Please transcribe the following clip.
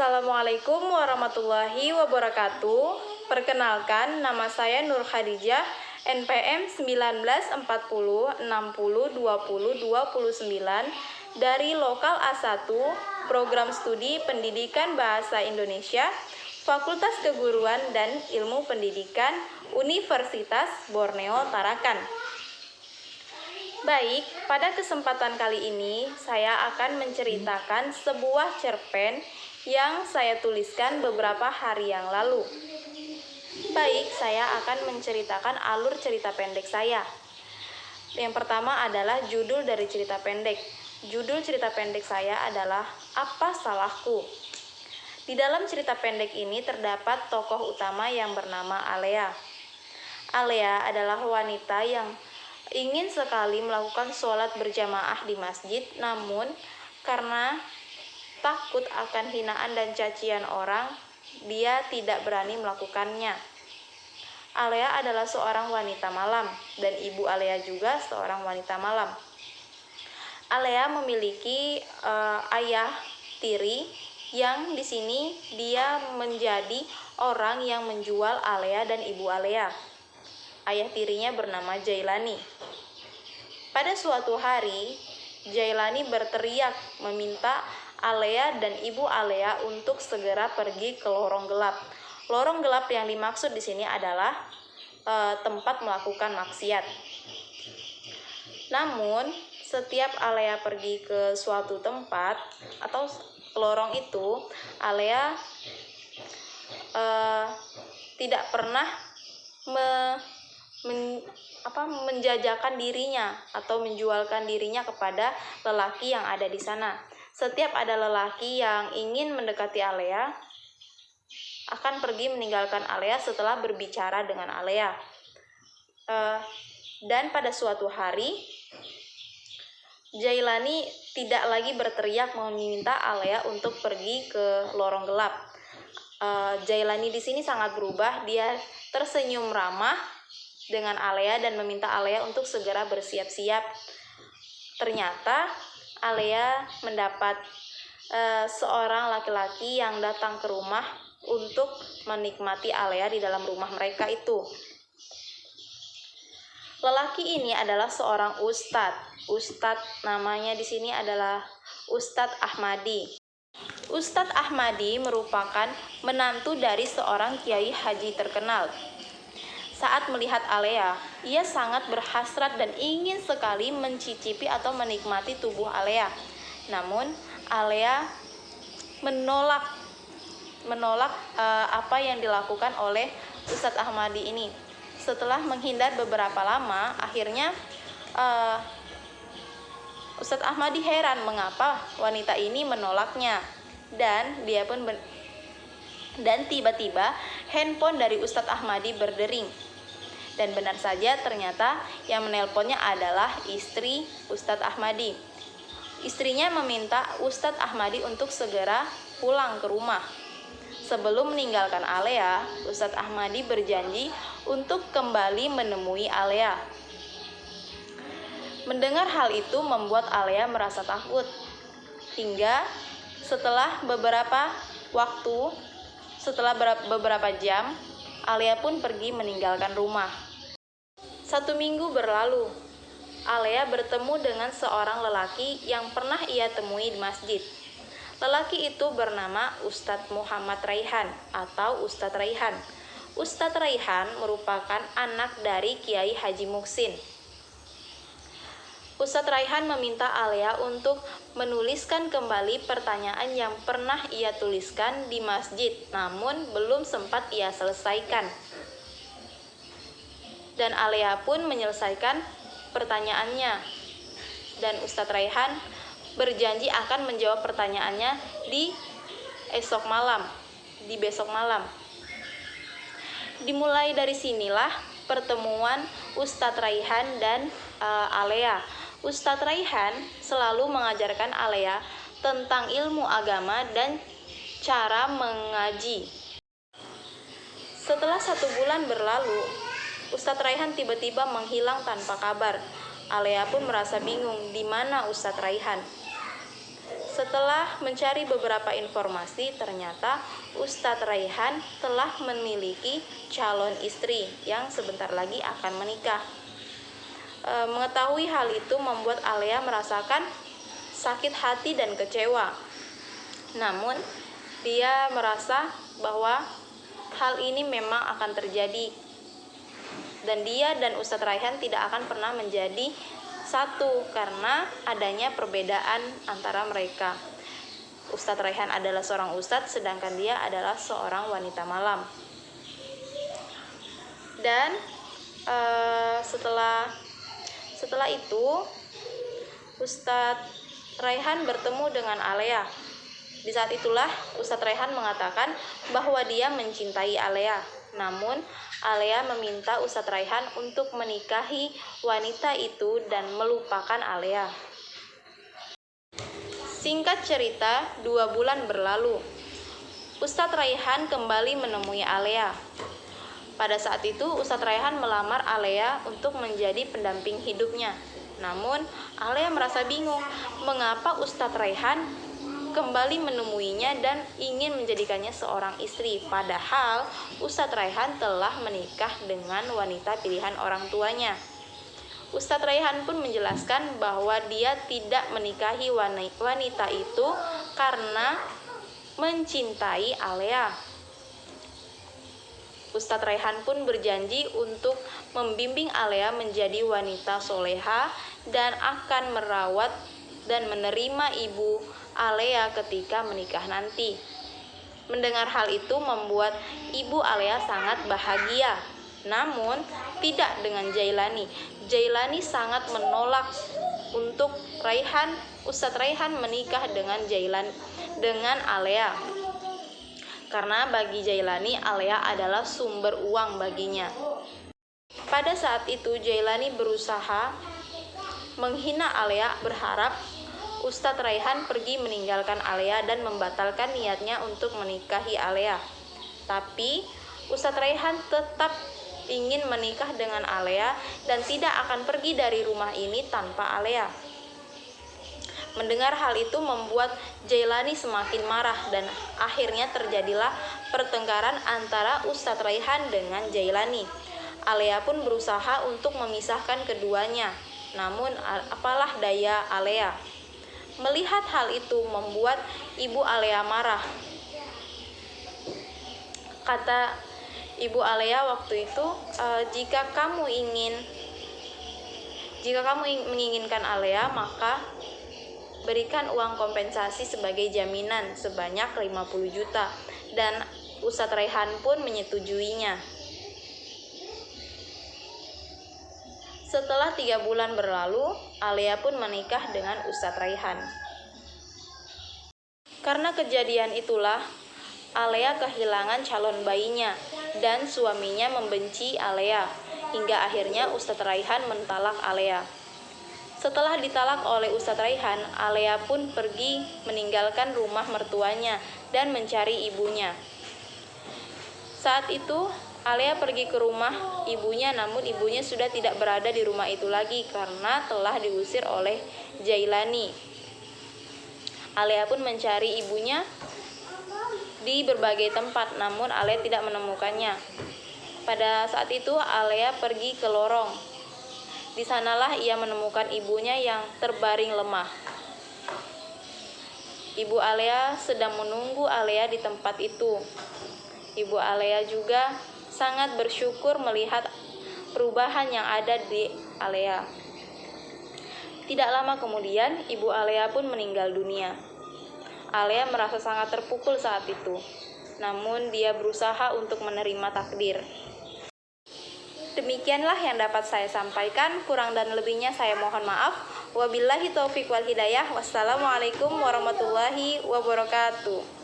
Assalamualaikum warahmatullahi wabarakatuh. Perkenalkan, nama saya Nur Khadijah, NPM 1940602029 dari Lokal A1, Program Studi Pendidikan Bahasa Indonesia, Fakultas Keguruan dan Ilmu Pendidikan, Universitas Borneo Tarakan. Baik, pada kesempatan kali ini saya akan menceritakan sebuah cerpen yang saya tuliskan beberapa hari yang lalu. Baik, saya akan menceritakan alur cerita pendek saya. Yang pertama adalah judul dari cerita pendek. Judul cerita pendek saya adalah Apa Salahku? Di dalam cerita pendek ini terdapat tokoh utama yang bernama Alea. Alea adalah wanita yang ingin sekali melakukan sholat berjamaah di masjid, namun karena takut akan hinaan dan cacian orang, dia tidak berani melakukannya. Alea adalah seorang wanita malam, dan ibu Alea juga seorang wanita malam. Alea memiliki ayah tiri yang di sini dia menjadi orang yang menjual Alea dan ibu Alea. Ayah tirinya bernama Jailani. Pada suatu hari, Jailani berteriak meminta Alea dan ibu Alea untuk segera pergi ke lorong gelap. Lorong gelap yang dimaksud di sini adalah tempat melakukan maksiat. Namun, setiap Alea pergi ke suatu tempat atau lorong itu, Alea tidak pernah menjajakan dirinya atau menjualkan dirinya kepada lelaki yang ada di sana. Setiap ada lelaki yang ingin mendekati Alea, akan pergi meninggalkan Alea setelah berbicara dengan Alea. Dan pada suatu hari, Jailani tidak lagi berteriak meminta Alea untuk pergi ke lorong gelap. Jailani di sini sangat berubah. Dia tersenyum ramah dengan Alea dan meminta Alea untuk segera bersiap-siap. Ternyata Alea mendapat seorang laki-laki yang datang ke rumah untuk menikmati Alea di dalam rumah mereka itu. Lelaki ini adalah seorang ustadz. Ustadz namanya di sini adalah Ustadz Ahmadi. Ustadz Ahmadi merupakan menantu dari seorang kiai haji terkenal. Saat melihat Alea, ia sangat berhasrat dan ingin sekali mencicipi atau menikmati tubuh Alea. Namun, Alea menolak apa yang dilakukan oleh Ustadz Ahmadi ini. Setelah menghindar beberapa lama, akhirnya Ustadz Ahmadi heran mengapa wanita ini menolaknya. Dan tiba-tiba handphone dari Ustadz Ahmadi berdering. Dan benar saja ternyata yang menelponnya adalah istri Ustadz Ahmadi. Istrinya meminta Ustadz Ahmadi untuk segera pulang ke rumah. Sebelum meninggalkan Alea, Ustadz Ahmadi berjanji untuk kembali menemui Alea. Mendengar hal itu membuat Alea merasa takut. Hingga setelah beberapa jam, Alea pun pergi meninggalkan rumah. 1 minggu berlalu. Alea bertemu dengan seorang lelaki yang pernah ia temui di masjid. Lelaki itu bernama Ustadz Muhammad Raihan atau Ustadz Raihan. Ustadz Raihan merupakan anak dari Kiai Haji Muksin. Ustadz Raihan meminta Alea untuk menuliskan kembali pertanyaan yang pernah ia tuliskan di masjid, namun belum sempat ia selesaikan. Dan Alea pun menyelesaikan pertanyaannya. Dan Ustadz Raihan berjanji akan menjawab pertanyaannya di besok malam. Dimulai dari sinilah pertemuan Ustadz Raihan dan Alea. Ustadz Raihan selalu mengajarkan Alea tentang ilmu agama dan cara mengaji. Setelah 1 bulan berlalu, Ustadz Raihan tiba-tiba menghilang tanpa kabar. Alea pun merasa bingung di mana Ustadz Raihan. Setelah mencari beberapa informasi, ternyata Ustadz Raihan telah memiliki calon istri yang sebentar lagi akan menikah. Mengetahui hal itu membuat Alea merasakan sakit hati dan kecewa. Namun, dia merasa bahwa hal ini memang akan terjadi, dan dia dan Ustadz Raihan tidak akan pernah menjadi satu karena adanya perbedaan antara mereka. Ustadz Raihan adalah seorang ustadz, sedangkan dia adalah seorang wanita malam. Dan setelah itu Ustadz Raihan bertemu dengan Alea. Di saat itulah Ustadz Raihan mengatakan bahwa dia mencintai Alea. Namun Alea meminta Ustadz Raihan untuk menikahi wanita itu dan melupakan Alea. Singkat cerita, 2 bulan berlalu. Ustadz Raihan kembali menemui Alea. Pada saat itu Ustadz Raihan melamar Alea untuk menjadi pendamping hidupnya. Namun Alea merasa bingung mengapa Ustadz Raihan kembali menemuinya dan ingin menjadikannya seorang istri, padahal Ustadz Raihan telah menikah dengan wanita pilihan orang tuanya. Ustadz Raihan pun menjelaskan bahwa dia tidak menikahi wanita itu karena mencintai Alea. Ustadz Raihan pun berjanji untuk membimbing Alea menjadi wanita soleha dan akan merawat dan menerima ibu Alea ketika menikah nanti. Mendengar hal itu membuat ibu Alea sangat bahagia. Namun tidak dengan Jailani. Jailani sangat menolak untuk Ustadz Raihan menikah dengan Alea. Karena bagi Jailani, Alea adalah sumber uang baginya. Pada saat itu Jailani berusaha menghina Alea, berharap Ustadz Raihan pergi meninggalkan Alea dan membatalkan niatnya untuk menikahi Alea. Tapi Ustadz Raihan tetap ingin menikah dengan Alea dan tidak akan pergi dari rumah ini tanpa Alea. Mendengar hal itu membuat Jailani semakin marah dan akhirnya terjadilah pertengkaran antara Ustadz Raihan dengan Jailani. Alea pun berusaha untuk memisahkan keduanya, namun apalah daya Alea. Melihat hal itu membuat ibu Alea marah. Kata ibu Alea waktu itu, jika kamu menginginkan Alea, maka berikan uang kompensasi sebagai jaminan sebanyak 50 juta. Dan Ustadz Raihan pun menyetujuinya. Setelah 3 bulan berlalu, Alea pun menikah dengan Ustadz Raihan. Karena kejadian itulah, Alea kehilangan calon bayinya dan suaminya membenci Alea. Hingga akhirnya Ustadz Raihan mentalak Alea. Setelah ditalak oleh Ustadz Raihan, Alea pun pergi meninggalkan rumah mertuanya dan mencari ibunya. Saat itu, Alea pergi ke rumah ibunya, namun ibunya sudah tidak berada di rumah itu lagi karena telah diusir oleh Jailani. Alea pun mencari ibunya di berbagai tempat, namun Alea tidak menemukannya. Pada saat itu, Alea pergi ke lorong. Di sanalah ia menemukan ibunya yang terbaring lemah. Ibu Alea sedang menunggu Alea di tempat itu. Ibu Alea juga sangat bersyukur melihat perubahan yang ada di Alea. Tidak lama kemudian, ibu Alea pun meninggal dunia. Alea merasa sangat terpukul saat itu. Namun dia berusaha untuk menerima takdir. Demikianlah yang dapat saya sampaikan, kurang dan lebihnya saya mohon maaf. Wabillahi taufiq wal hidayah. Wassalamualaikum warahmatullahi wabarakatuh.